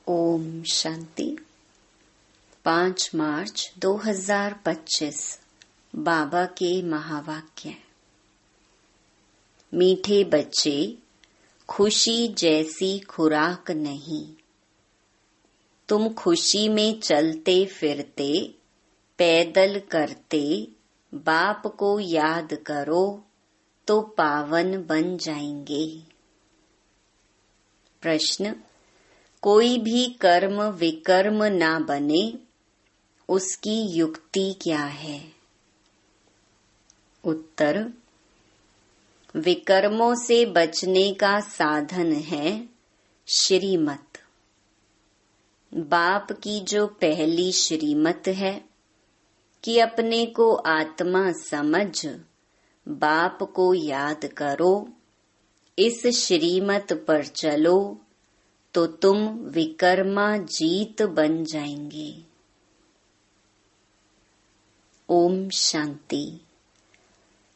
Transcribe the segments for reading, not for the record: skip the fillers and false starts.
ओम शांति। 5 मार्च 2025 बाबा के महावाक्य। मीठे बच्चे, खुशी जैसी खुराक नहीं। तुम खुशी में चलते फिरते, पैदल करते, बाप को याद करो तो पावन बन जाएंगे। प्रश्न: कोई भी कर्म विकर्म ना बने, उसकी युक्ति क्या है? उत्तर: विकर्मों से बचने का साधन है श्रीमत। बाप की जो पहली श्रीमत है कि अपने को आत्मा समझ बाप को याद करो, इस श्रीमत पर चलो तो तुम विकर्मा जीत बन जाएंगे। ओम शांति।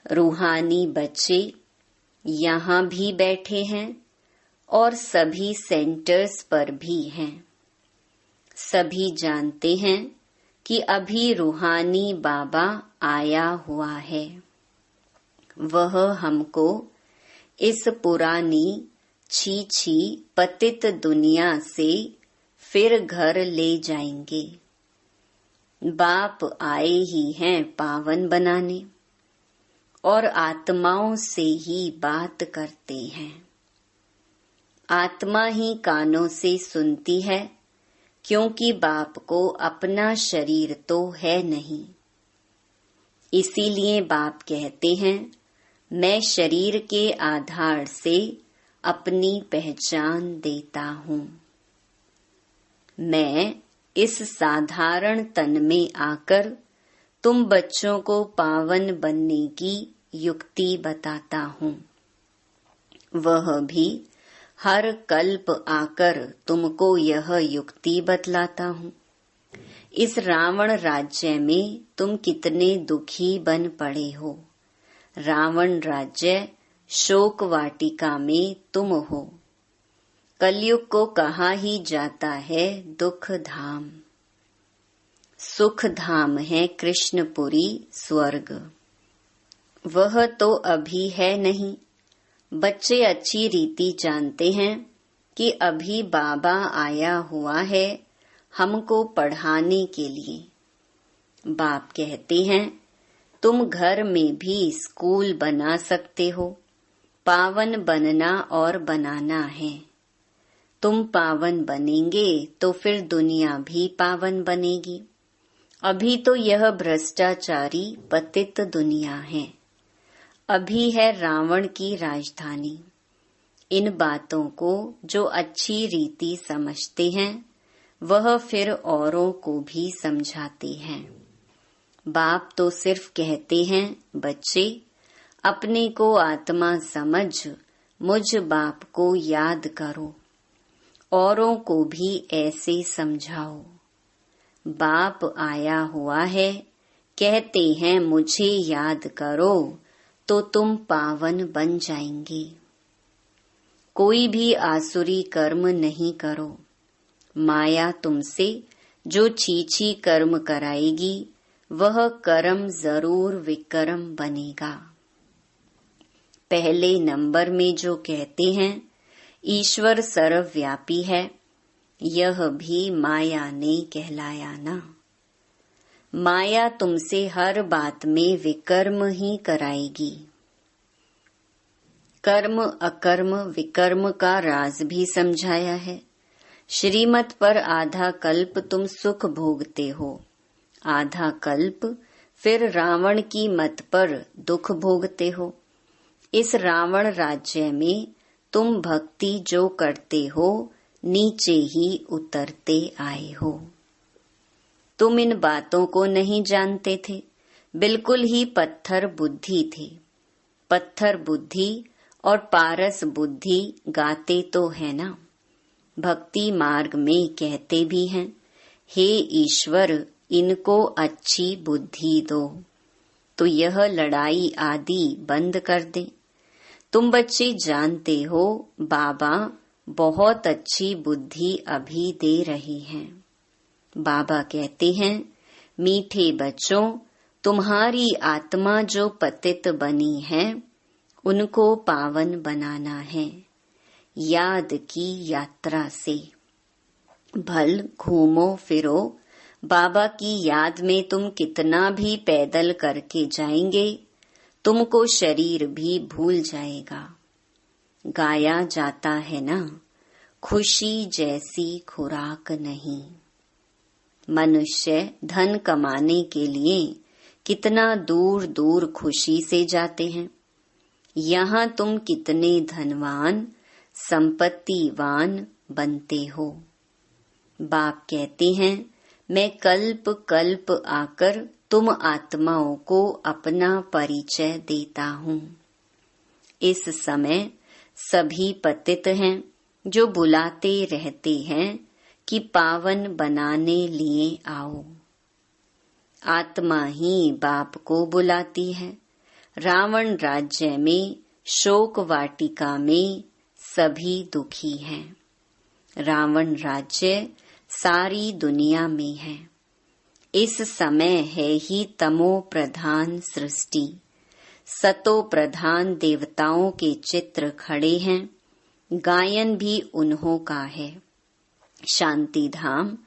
रूहानी बच्चे यहाँ भी बैठे हैं और सभी सेंटर्स पर भी हैं। सभी जानते हैं कि अभी रूहानी बाबा आया हुआ है। वह हमको इस पुरानी छी पतित दुनिया से फिर घर ले जाएंगे। बाप आए ही हैं पावन बनाने और आत्माओं से ही बात करते हैं। आत्मा ही कानों से सुनती है, क्योंकि बाप को अपना शरीर तो है नहीं। इसीलिए बाप कहते हैं, मैं शरीर के आधार से अपनी पहचान देता हूँ। मैं इस साधारण तन में आकर तुम बच्चों को पावन बनने की युक्ति बताता हूँ। वह भी हर कल्प आकर तुमको यह युक्ति बतलाता हूँ। इस रावण राज्य में तुम कितने दुखी बन पड़े हो। रावण राज्य शोक वाटिका में तुम हो। कलयुग को कहा ही जाता है दुख धाम। सुख धाम है कृष्णपुरी स्वर्ग। वह तो अभी है नहीं। बच्चे अच्छी रीति जानते हैं कि अभी बाबा आया हुआ है हमको पढ़ाने के लिए। बाप कहते हैं, तुम घर में भी स्कूल बना सकते हो। पावन बनना और बनाना है। तुम पावन बनेंगे तो फिर दुनिया भी पावन बनेगी। अभी तो यह भ्रष्टाचारी पतित दुनिया है। अभी है रावण की राजधानी। इन बातों को जो अच्छी रीति समझते हैं, वह फिर औरों को भी समझाते हैं। बाप तो सिर्फ कहते हैं, बच्चे अपने को आत्मा समझ मुझ बाप को याद करो। औरों को भी ऐसे समझाओ। बाप आया हुआ है, कहते हैं मुझे याद करो तो तुम पावन बन जाएंगे। कोई भी आसुरी कर्म नहीं करो। माया तुमसे जो छी कर्म कराएगी, वह कर्म जरूर विकर्म बनेगा। पहले नंबर में जो कहते हैं ईश्वर सर्वव्यापी है, यह भी माया ने कहलाया ना। माया तुमसे हर बात में विकर्म ही कराएगी। कर्म अकर्म विकर्म का राज भी समझाया है। श्रीमत पर आधा कल्प तुम सुख भोगते हो, आधा कल्प फिर रावण की मत पर दुख भोगते हो। इस रावण राज्य में तुम भक्ति जो करते हो, नीचे ही उतरते आए हो। तुम इन बातों को नहीं जानते थे, बिल्कुल ही पत्थर बुद्धि थे। पत्थर बुद्धि और पारस बुद्धि गाते तो है ना। भक्ति मार्ग में कहते भी हैं, हे ईश्वर इनको अच्छी बुद्धि दो, तो यह लड़ाई आदि बंद कर दे। तुम बच्चे जानते हो बाबा बहुत अच्छी बुद्धि अभी दे रही हैं। बाबा कहते हैं, मीठे बच्चों, तुम्हारी आत्मा जो पतित बनी है उनको पावन बनाना है याद की यात्रा से। भल घूमो फिरो, बाबा की याद में तुम कितना भी पैदल करके जाएंगे, तुमको शरीर भी भूल जाएगा। गाया जाता है ना, खुशी जैसी खुराक नहीं। मनुष्य धन कमाने के लिए कितना दूर दूर खुशी से जाते हैं। यहाँ तुम कितने धनवान संपत्तिवान बनते हो। बाप कहते हैं, मैं कल्प कल्प आकर तुम आत्माओं को अपना परिचय देता हूँ। इस समय सभी पतित हैं जो बुलाते रहते हैं कि पावन बनाने लिए आओ। आत्मा ही बाप को बुलाती है। रावण राज्य में, शोक वाटिका में सभी दुखी हैं। रावण राज्य सारी दुनिया में है। इस समय है ही तमो प्रधान सृष्टि। सतो प्रधान देवताओं के चित्र खड़े हैं। गायन भी उन्हों का है। शांति धाम,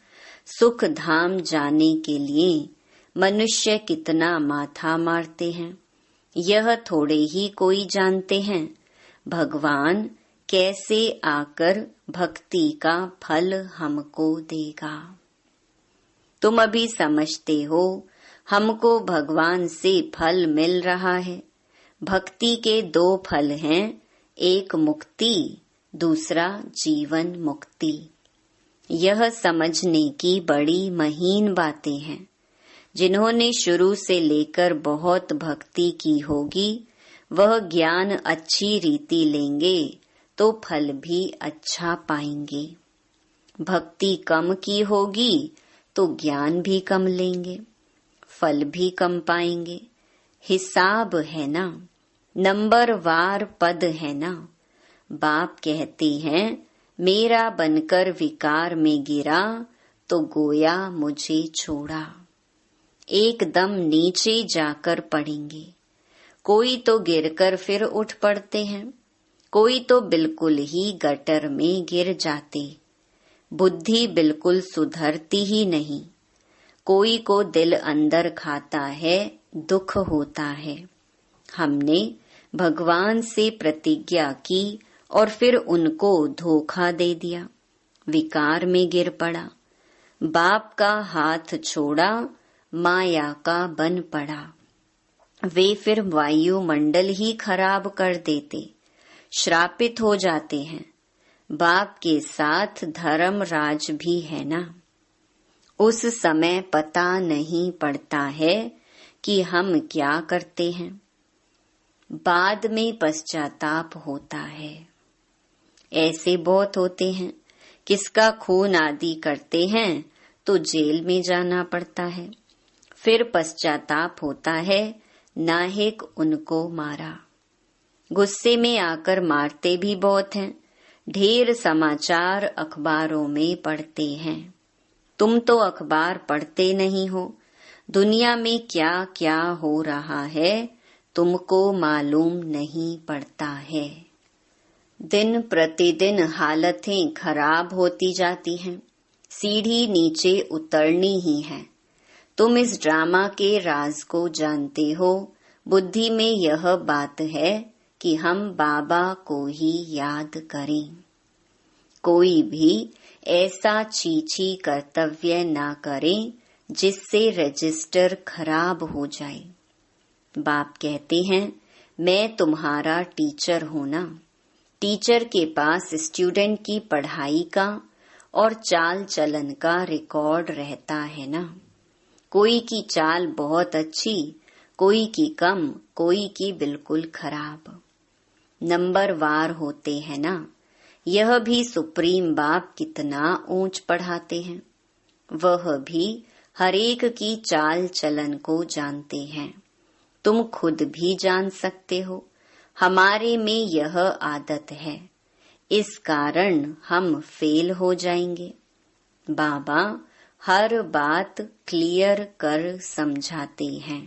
सुख धाम जाने के लिए मनुष्य कितना माथा मारते हैं, यह थोड़े ही कोई जानते हैं। भगवान कैसे आकर भक्ति का फल हमको देगा। तुम अभी समझते हो हमको भगवान से फल मिल रहा है। भक्ति के दो फल हैं, एक मुक्ति, दूसरा जीवन मुक्ति। यह समझने की बड़ी महीन बातें हैं। जिन्होंने शुरू से लेकर बहुत भक्ति की होगी, वह ज्ञान अच्छी रीति लेंगे तो फल भी अच्छा पाएंगे। भक्ति कम की होगी तो ज्ञान भी कम लेंगे, फल भी कम पाएंगे। हिसाब है ना, नंबरवार पद है ना। बाप कहते हैं, मेरा बनकर विकार में गिरा तो गोया मुझे छोड़ा। एकदम नीचे जाकर पड़ेंगे। कोई तो गिरकर फिर उठ पड़ते हैं, कोई तो बिल्कुल ही गटर में गिर जाते। बुद्धि बिल्कुल सुधरती ही नहीं। कोई को दिल अंदर खाता है, दुख होता है। हमने भगवान से प्रतिज्ञा की और फिर उनको धोखा दे दिया, विकार में गिर पड़ा। बाप का हाथ छोड़ा, माया का बन पड़ा। वे फिर वायुमंडल ही खराब कर देते, श्रापित हो जाते हैं। बाप के साथ धर्मराज भी है ना। उस समय पता नहीं पड़ता है कि हम क्या करते हैं। बाद में पश्चाताप होता है। ऐसे बहुत होते हैं, किसका खून आदि करते हैं तो जेल में जाना पड़ता है। फिर पश्चाताप होता है, नाहिक उनको मारा। गुस्से में आकर मारते भी बहुत हैं। ढेर समाचार अखबारों में पढ़ते हैं। तुम तो अखबार पढ़ते नहीं हो। दुनिया में क्या क्या हो रहा है तुमको मालूम नहीं पड़ता है। दिन प्रतिदिन हालतें खराब होती जाती हैं। सीढ़ी नीचे उतरनी ही है। तुम इस ड्रामा के राज को जानते हो। बुद्धि में यह बात है कि हम बाबा को ही याद करें। कोई भी ऐसा चीची कर्तव्य ना करें जिससे रजिस्टर खराब हो जाए। बाप कहते हैं, मैं तुम्हारा टीचर हूँ ना। टीचर के पास स्टूडेंट की पढ़ाई का और चाल चलन का रिकॉर्ड रहता है ना। कोई की चाल बहुत अच्छी, कोई की कम, कोई की बिल्कुल खराब। नंबरवार होते हैं ना। यह भी सुप्रीम बाप कितना ऊंच पढ़ाते हैं। वह भी हरेक की चाल चलन को जानते हैं। तुम खुद भी जान सकते हो। हमारे में यह आदत है। इस कारण हम फेल हो जाएंगे। बाबा हर बात क्लियर कर समझाते हैं।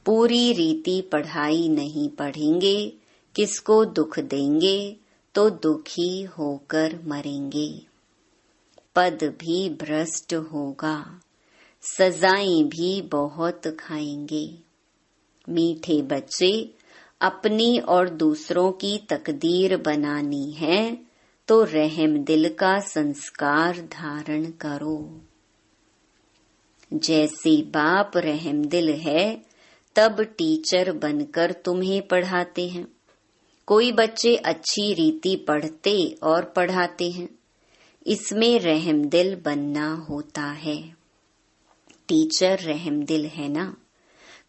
पूरी रीति पढ़ाई नहीं पढ़ेंगे, किसको दुख देंगे तो दुखी होकर मरेंगे। पद भी भ्रष्ट होगा, सजाएं भी बहुत खाएंगे। मीठे बच्चे अपनी और दूसरों की तकदीर बनानी है तो रहम दिल का संस्कार धारण करो। जैसे बाप रहम दिल है तब टीचर बनकर तुम्हें पढ़ाते हैं। कोई बच्चे अच्छी रीति पढ़ते और पढ़ाते हैं, इसमें रहम दिल बनना होता है। टीचर रहम दिल है ना,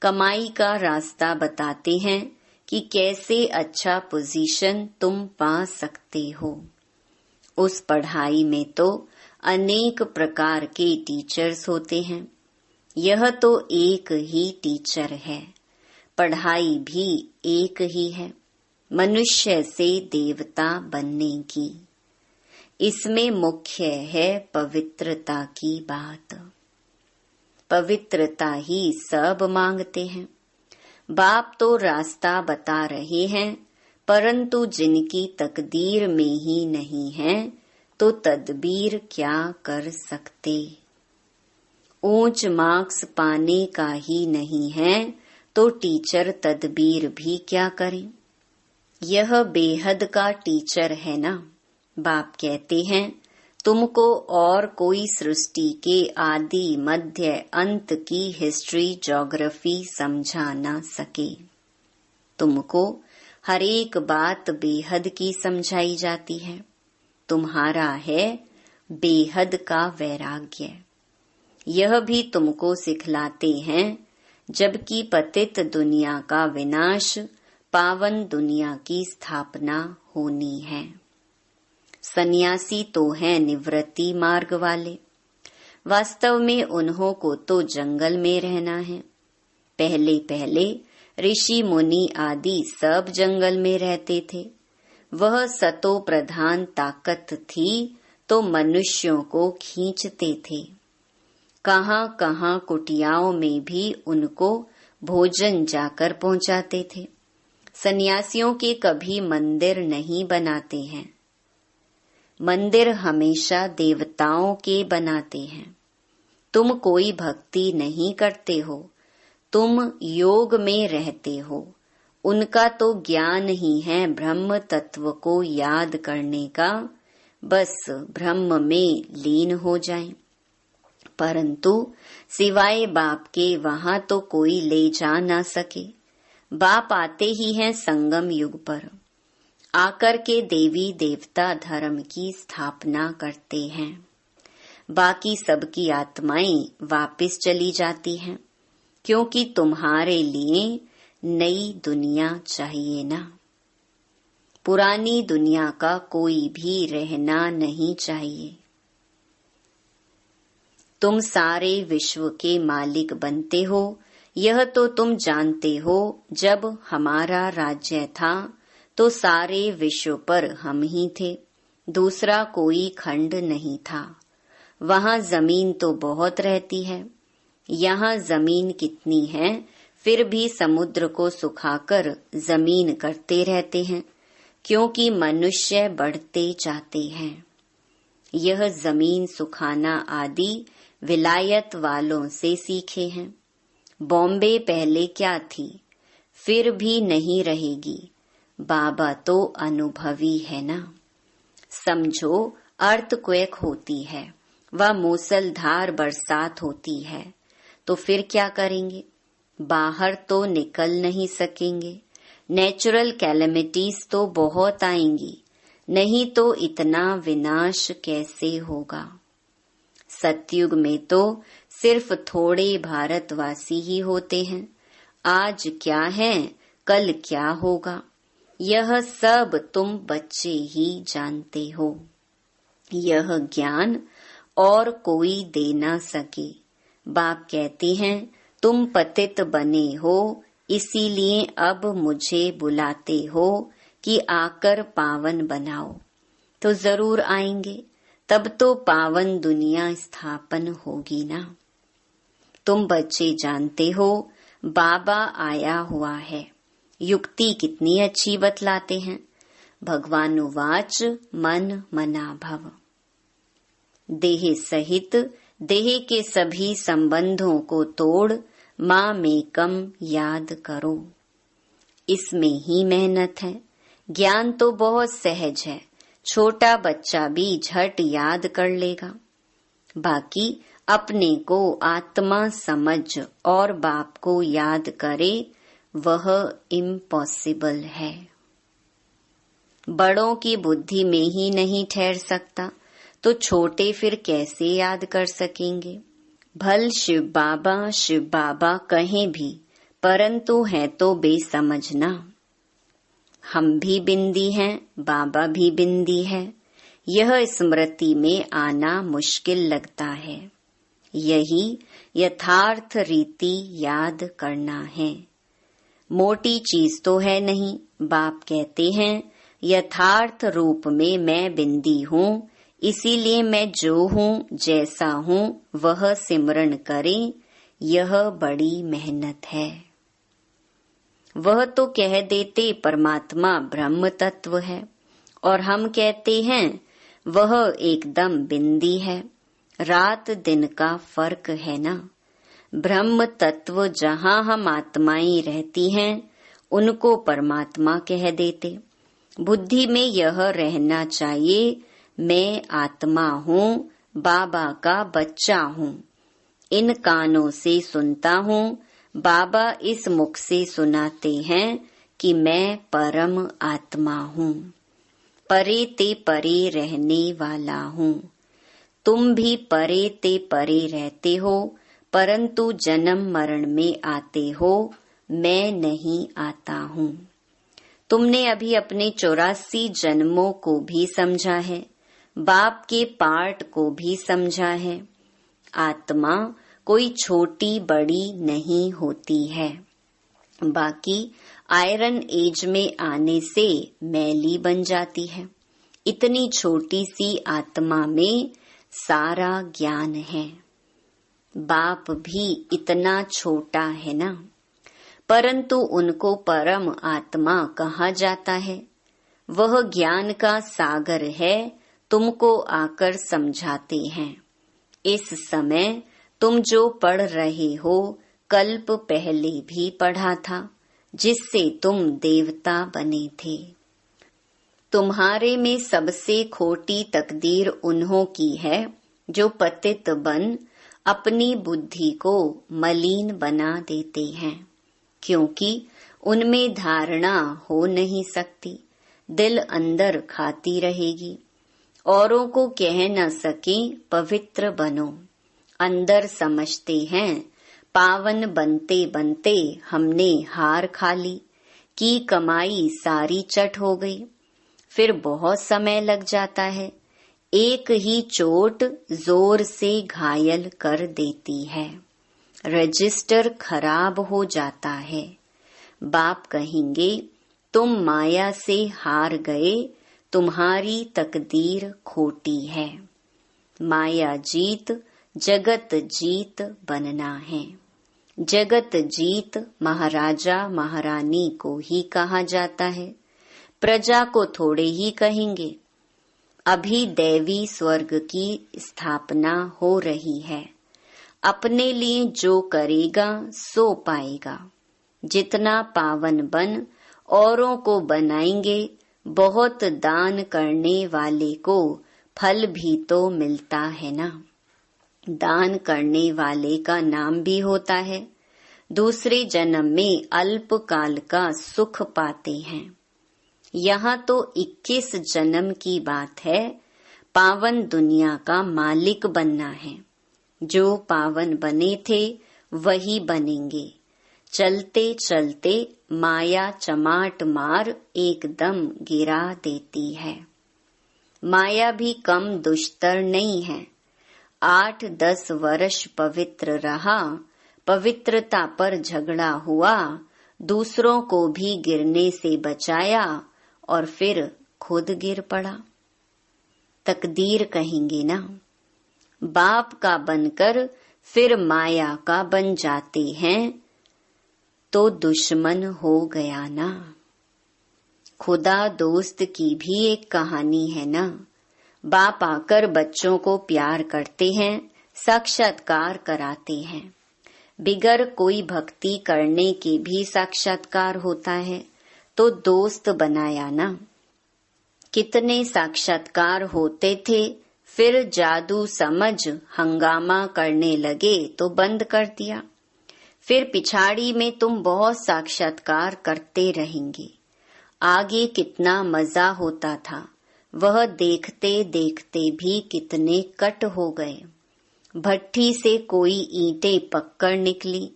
कमाई का रास्ता बताते हैं कि कैसे अच्छा पोजीशन तुम पा सकते हो। उस पढ़ाई में तो अनेक प्रकार के टीचर्स होते हैं, यह तो एक ही टीचर है। पढ़ाई भी एक ही है, मनुष्य से देवता बनने की। इसमें मुख्य है पवित्रता की बात। पवित्रता ही सब मांगते हैं। बाप तो रास्ता बता रहे हैं, परंतु जिनकी तकदीर में ही नहीं है तो तदबीर क्या कर सकते। ऊंच मार्क्स पाने का ही नहीं है तो टीचर तदबीर भी क्या करें। यह बेहद का टीचर है ना। बाप कहते हैं तुमको और कोई सृष्टि के आदि मध्य अंत की हिस्ट्री ज्योग्राफी समझा ना सके। तुमको हर एक बात बेहद की समझाई जाती है। तुम्हारा है बेहद का वैराग्य। यह भी तुमको सिखलाते हैं जबकि पतित दुनिया का विनाश, पावन दुनिया की स्थापना होनी है। सन्यासी तो हैं निवृत्ति मार्ग वाले, वास्तव में उन्हों को तो जंगल में रहना है। पहले पहले ऋषि मुनि आदि सब जंगल में रहते थे। वह सतो प्रधान ताकत थी तो मनुष्यों को खींचते थे। कहाँ कहाँ कुटियाओं में भी उनको भोजन जाकर पहुंचाते थे। सन्यासियों के कभी मंदिर नहीं बनाते हैं। मंदिर हमेशा देवताओं के बनाते हैं। तुम कोई भक्ति नहीं करते हो, तुम योग में रहते हो। उनका तो ज्ञान ही है ब्रह्म तत्व को याद करने का, बस ब्रह्म में लीन हो जाएं। परंतु सिवाय बाप के वहां तो कोई ले जा ना सके। बाप आते ही हैं संगम युग पर, आकर के देवी देवता धर्म की स्थापना करते हैं। बाकी सबकी आत्माएं वापस चली जाती हैं, क्योंकि तुम्हारे लिए नई दुनिया चाहिए ना। पुरानी दुनिया का कोई भी रहना नहीं चाहिए। तुम सारे विश्व के मालिक बनते हो, यह तो तुम जानते हो। जब हमारा राज्य था तो सारे विश्व पर हम ही थे, दूसरा कोई खंड नहीं था। वहाँ जमीन तो बहुत रहती है, यहाँ जमीन कितनी है, फिर भी समुद्र को सुखाकर जमीन करते रहते हैं, क्योंकि मनुष्य बढ़ते जाते हैं। यह जमीन सुखाना आदि विलायत वालों से सीखे हैं। बॉम्बे पहले क्या थी, फिर भी नहीं रहेगी। बाबा तो अनुभवी है ना। समझो अर्थक्वेक होती है व मूसलधार बरसात होती है, तो फिर क्या करेंगे। बाहर तो निकल नहीं सकेंगे। नेचुरल कैलेमिटीज तो बहुत आएंगी, नहीं तो इतना विनाश कैसे होगा। सतयुग में तो सिर्फ थोड़े भारतवासी ही होते हैं। आज क्या है, कल क्या होगा, यह सब तुम बच्चे ही जानते हो। यह ज्ञान और कोई दे ना सके। बाप कहते हैं तुम पतित बने हो, इसीलिए अब मुझे बुलाते हो कि आकर पावन बनाओ। तो जरूर आएंगे, तब तो पावन दुनिया स्थापन होगी ना। तुम बच्चे जानते हो बाबा आया हुआ है, युक्ति कितनी अच्छी बतलाते हैं। भगवानुवाच मन मना भव। देह सहित देह के सभी संबंधों को तोड़ मामेकम याद करो। इसमें ही मेहनत है। ज्ञान तो बहुत सहज है, छोटा बच्चा भी झट याद कर लेगा। बाकी अपने को आत्मा समझ और बाप को याद करे, वह इम्पॉसिबल है। बड़ों की बुद्धि में ही नहीं ठहर सकता, तो छोटे फिर कैसे याद कर सकेंगे। भल शिव बाबा कहें भी, परंतु है तो बेसमझना। हम भी बिंदी हैं, बाबा भी बिंदी है, यह स्मृति में आना मुश्किल लगता है। यही यथार्थ रीति याद करना है। मोटी चीज तो है नहीं। बाप कहते हैं यथार्थ रूप में मैं बिंदी हूँ, इसीलिए मैं जो हूँ जैसा हूँ वह सिमरन करें, यह बड़ी मेहनत है। वह तो कह देते परमात्मा ब्रह्म तत्व है, और हम कहते हैं वह एकदम बिंदी है। रात दिन का फर्क है ना। ब्रह्म तत्व जहाँ हम आत्माएं रहती हैं, उनको परमात्मा कह देते। बुद्धि में यह रहना चाहिए, मैं आत्मा हूँ, बाबा का बच्चा हूँ। इन कानों से सुनता हूँ, बाबा इस मुख से सुनाते हैं कि मैं परम आत्मा हूँ, परे ते परे रहने वाला हूँ। तुम भी परे ते परे रहते हो, परंतु जन्म मरण में आते हो, मैं नहीं आता हूँ। तुमने अभी अपने 84 जन्मों को भी समझा है, बाप के पार्ट को भी समझा है। आत्मा कोई छोटी बड़ी नहीं होती है। बाकी आयरन एज में आने से मैली बन जाती है। इतनी छोटी सी आत्मा में सारा ज्ञान है। बाप भी इतना छोटा है ना, परंतु उनको परम आत्मा कहा जाता है। वह ज्ञान का सागर है, तुमको आकर समझाते हैं। इस समय तुम जो पढ़ रहे हो, कल्प पहले भी पढ़ा था, जिससे तुम देवता बने थे। तुम्हारे में सबसे खोटी तकदीर उन्हों की है जो पतित बन अपनी बुद्धि को मलिन बना देते हैं, क्योंकि उनमें धारणा हो नहीं सकती। दिल अंदर खाती रहेगी। औरों को कह न सके पवित्र बनो। अंदर समझते हैं पावन बनते बनते हमने हार खा ली, की कमाई सारी चट हो गई। फिर बहुत समय लग जाता है। एक ही चोट जोर से घायल कर देती है। रजिस्टर खराब हो जाता है। बाप कहेंगे तुम माया से हार गए, तुम्हारी तकदीर खोटी है। माया जीत जगत जीत बनना है। जगत जीत महाराजा महारानी को ही कहा जाता है, प्रजा को थोड़े ही कहेंगे। अभी दैवी स्वर्ग की स्थापना हो रही है। अपने लिए जो करेगा सो पाएगा। जितना पावन बन औरों को बनाएंगे, बहुत दान करने वाले को फल भी तो मिलता है ना। दान करने वाले का नाम भी होता है। दूसरे जन्म में अल्प काल का सुख पाते हैं। यहाँ तो 21 जन्म की बात है। पावन दुनिया का मालिक बनना है। जो पावन बने थे वही बनेंगे। चलते चलते माया चमाट मार एकदम गिरा देती है। माया भी कम दुष्तर नहीं है। 8-10 वर्ष पवित्र रहा, पवित्रता पर झगड़ा हुआ, दूसरों को भी गिरने से बचाया और फिर खुद गिर पड़ा। तकदीर कहेंगे ना। बाप का बनकर फिर माया का बन जाते हैं तो दुश्मन हो गया ना। खुदा दोस्त की भी एक कहानी है ना। बाप आकर बच्चों को प्यार करते हैं, साक्षात्कार कराते हैं। बिगर कोई भक्ति करने के भी साक्षात्कार होता है, तो दोस्त बनाया ना। कितने साक्षात्कार होते थे, फिर जादू समझ हंगामा करने लगे तो बंद कर दिया। फिर पिछाड़ी में तुम बहुत साक्षात्कार करते रहेंगे। आगे कितना मजा होता था, वह देखते देखते भी कितने कट हो गए। भट्ठी से कोई ईंटें पककर निकली,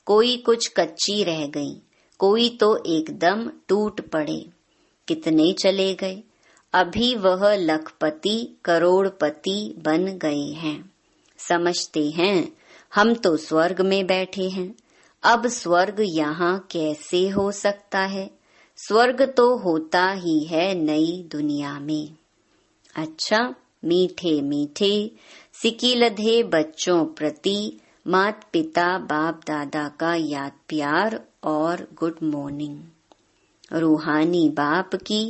कोई कुछ कच्ची रह गई, कोई तो एकदम टूट पड़े। कितने चले गए, अभी वह लखपति करोड़पति बन गए हैं। समझते हैं हम तो स्वर्ग में बैठे हैं। अब स्वर्ग यहाँ कैसे हो सकता है? स्वर्ग तो होता ही है नई दुनिया में। अच्छा, मीठे मीठे सिकिलधे बच्चों प्रति मात पिता बाप दादा का याद प्यार और गुड मॉर्निंग। रूहानी बाप की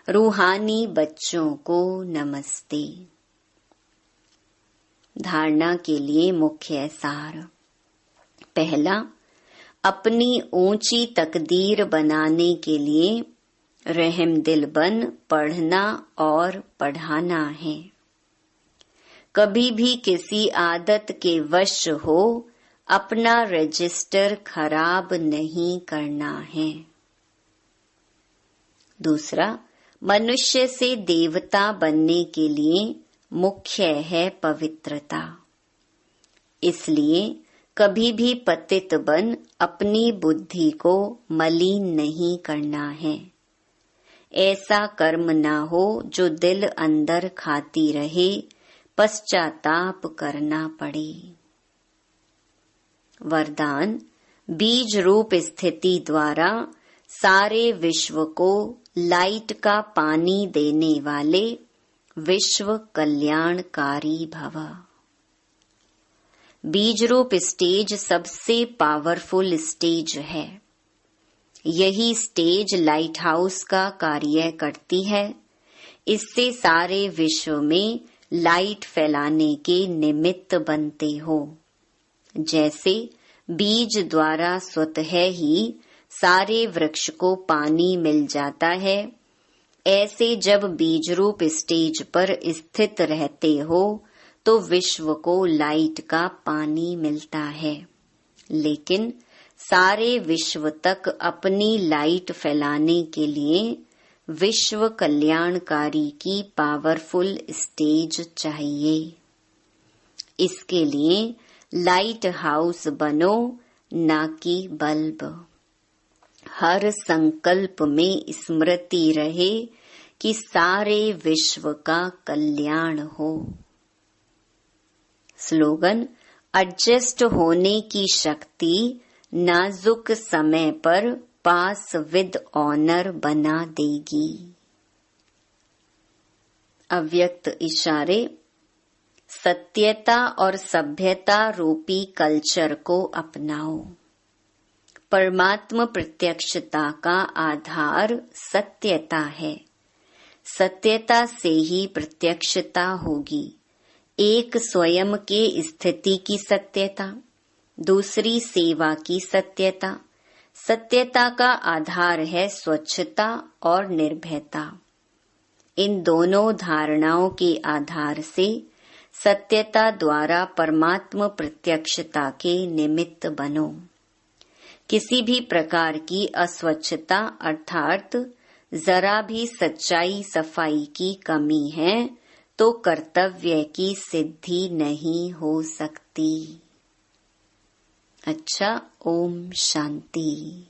रूहानी बच्चों को नमस्ते। धारणा के लिए मुख्य सार। पहला, अपनी ऊंची तकदीर बनाने के लिए रहम दिल बन पढ़ना और पढ़ाना है। कभी भी किसी आदत के वश हो अपना रजिस्टर खराब नहीं करना है। दूसरा, मनुष्य से देवता बनने के लिए मुख्य है पवित्रता। इसलिए कभी भी पतित बन अपनी बुद्धि को मलिन नहीं करना है। ऐसा कर्म ना हो जो दिल अंदर खाती रहे, पश्चाताप करना पड़े। वरदान, बीज रूप स्थिति द्वारा सारे विश्व को लाइट का पानी देने वाले विश्व कल्याणकारी भव। बीज रूप स्टेज सबसे पावरफुल स्टेज है। यही स्टेज लाइट हाउस का कार्य करती है। इससे सारे विश्व में लाइट फैलाने के निमित्त बनते हो। जैसे बीज द्वारा स्वतः ही सारे वृक्ष को पानी मिल जाता है, ऐसे जब बीज रूप स्टेज पर स्थित रहते हो तो विश्व को लाइट का पानी मिलता है। लेकिन सारे विश्व तक अपनी लाइट फैलाने के लिए विश्व कल्याणकारी की पावरफुल स्टेज चाहिए। इसके लिए लाइट हाउस बनो, ना कि बल्ब। हर संकल्प में स्मृति रहे कि सारे विश्व का कल्याण हो। स्लोगन, एडजस्ट होने की शक्ति नाजुक समय पर पास विद ऑनर बना देगी। अव्यक्त इशारे, सत्यता और सभ्यता रूपी कल्चर को अपनाओ। परमात्म प्रत्यक्षता का आधार सत्यता है। सत्यता से ही प्रत्यक्षता होगी। एक स्वयं के स्थिति की सत्यता, दूसरी सेवा की सत्यता। सत्यता का आधार है स्वच्छता और निर्भयता। इन दोनों धारणाओं के आधार से सत्यता द्वारा परमात्म प्रत्यक्षता के निमित्त बनो। किसी भी प्रकार की अस्वच्छता अर्थात जरा भी सच्चाई सफाई की कमी है तो कर्तव्य की सिद्धि नहीं हो सकती। अच्छा, ओम शांति।